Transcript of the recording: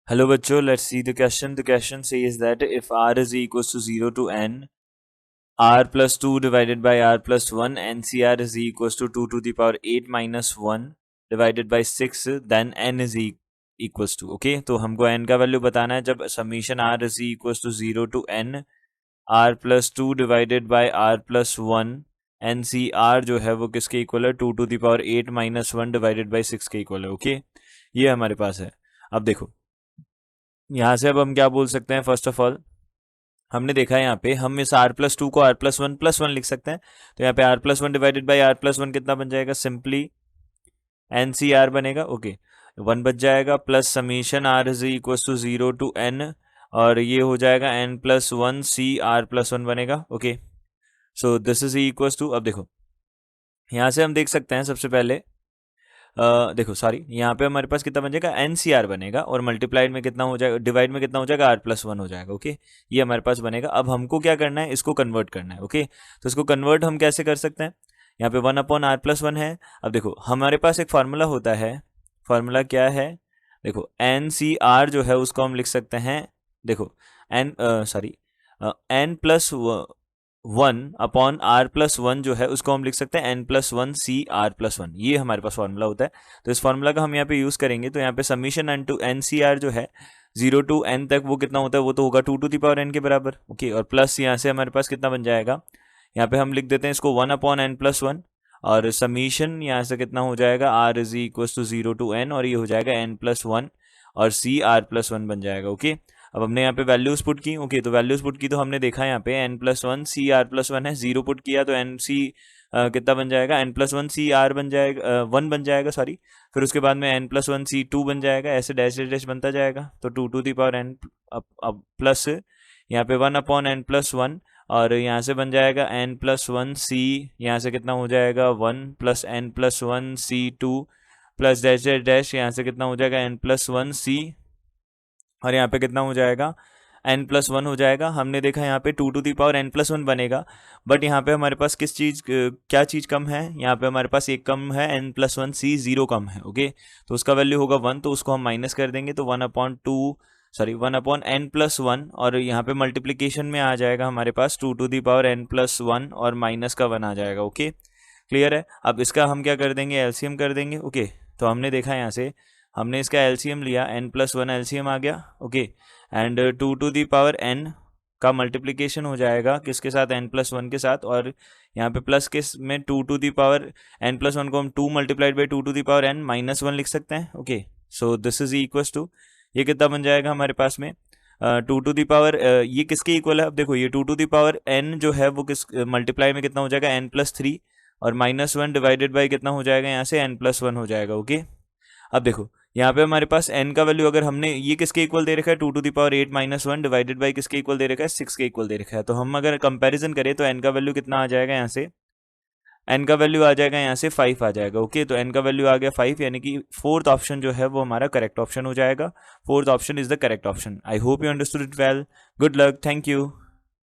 Hello bachcho, let's see the question. The question says that if r is equals to 0 to n, r plus 2 divided by r plus 1, NCR is equals to 2 to the power 8 minus 1 divided by 6, then n is equals to, okay, तो हमको n का value बताना है जब summation r is equals to 0 to n, r plus 2 divided by r plus 1, NCR जो है वो किसके इक्वल है 2 to the power 8 minus 1 divided by 6 के इक्वल है, ओके, ये हमारे पास है। अब देखो यहाँ से अब हम क्या बोल सकते हैं, फर्स्ट ऑफ ऑल हमने देखा है यहाँ पे हम इस r प्लस 2 को r प्लस वन लिख सकते हैं, तो यहाँ पे r plus 1 divided by r plus 1 कितना बन जाएगा, सिंपली NCR बनेगा, ओके, 1 बच जाएगा plus summation r is equal to 0 to n, और ये हो जाएगा n plus 1 C r plus 1 बनेगा, okay, so this is equal to, अब देखो यहाँ से हम देख सकते हैं सबसे पहले देखो सॉरी यहाँ पे हमारे पास कितना बन जाएगा NCR बनेगा, और मल्टीप्लाइड में कितना हो जाएगा, डिवाइड में कितना हो जाएगा r प्लस 1 हो जाएगा, ओके, ये हमारे पास बनेगा। अब हमको क्या करना है, इसको कन्वर्ट करना है, ओके, तो इसको कन्वर्ट हम कैसे कर सकते हैं, यहाँ पे 1 अपॉन r प्लस 1 है। अब देखो हमारे पास एक फार्मूला होता है, फार्मूला क्या है, देखो NCR जो है उसको हम लिख सकते हैं, देखो n plus 1 upon r plus 1 जो है उसको हम लिख सकते हैं n plus 1 C r plus 1, ये हमारे पास फार्मूला होता है। तो इस फार्मूला का हम यहाँ पे यूज़ करेंगे, तो यहाँ पे समीशन n टू NCR जो है 0 टू n तक वो कितना होता है, वो तो होगा 2 टू द पावर n के बराबर, ओके, और प्लस यहाँ से हमारे पास कितना बन जाएगा, यहाँ पे हम लिख देते हैं इसको 1 अपॉन n प्लस 1, और समीशन यहाँ से कितना हो जाएगा r is equal to 0 to n, और ये हो जाएगा n प्लस 1 और C r प्लस 1 बन जाएगा, ओके। अब हमने यहाँ पे वैल्यूज पुट की, ओके, तो वैल्यूज पुट की तो हमने देखा यहाँ पे n plus 1 C r plus 1 है, 0 पुट किया तो n C कितना बन जाएगा, n प्लस 1 C r बन जाएगा, 1 बन जाएगा सॉरी, फिर उसके बाद में n प्लस 1 C 2 बन जाएगा, ऐसे डैश डैश डैश बनता जाएगा, तो 2 टू दी पावर n, अब प्लस यहाँ पे 1 अपॉन n प्लस 1, और यहाँ से बन जाएगा n प्लस 1 C, यहाँ से कितना हो जाएगा 1 plus n plus 1 C 2 plus dash dash dash, यहाँ से कितना हो जाएगा n प्लस 1 C, और यहाँ पे कितना हो जाएगा n प्लस 1 हो जाएगा। हमने देखा यहाँ पे 2 to the power n plus 1 बनेगा, बट यहाँ पे हमारे पास किस चीज़ क्या चीज़ कम है, यहाँ पे हमारे पास एक कम है, n प्लस 1 C 0 कम है, ओके, तो उसका वैल्यू होगा 1, तो उसको हम माइनस कर देंगे, तो 1 अपॉन n प्लस 1, और यहाँ पे मल्टीप्लीकेशन में आ जाएगा हमारे पास 2 to the power n plus 1 और माइनस का 1 आ जाएगा, ओके, क्लियर है। अब इसका हम क्या कर देंगे, एलसीएम कर देंगे, ओके, तो हमने देखा यहाँ से हमने इसका एलसीएम लिया, n प्लस 1 एलसीएम आ गया, okay, and 2 to the power n का मल्टीप्लिकेशन हो जाएगा किसके साथ, n प्लस 1 के साथ, और यहाँ पे प्लस के में 2 to the power n plus 1 को हम 2 multiplied by 2 to the power n minus 1 लिख सकते हैं, okay, so this is equals to, ये कितना बन जाएगा हमारे पास में 2 टू दी पावर, ये किसके इक्वल है, अब देखो ये 2 टू दी पावर n जो है वो किस मल्टीप्लाई में कितना हो जाएगा n प्लस 3, और माइनस 1 डिवाइडेड बाई कितना हो जाएगा यहाँ से n प्लस 1 हो जाएगा, ओके। अब देखो यहाँ पे हमारे पास n का वैल्यू अगर हमने ये किसके इक्वल दे रखा है 2 to the power 8 minus 1 divided by किसके इक्वल दे रखा है 6 के इक्वल दे रखा है, तो हम अगर कंपैरिजन करें तो n का वैल्यू कितना आ जाएगा, यहाँ से n का वैल्यू आ जाएगा यहाँ से 5 आ जाएगा, ओके, तो n का वैल्यू आ गया 5, यानी कि फोर्थ ऑप्शन जो है वो हमारा करेक्ट ऑप्शन हो जाएगा, fourth option is the correct option. I hope you understood it well, good luck, thank you.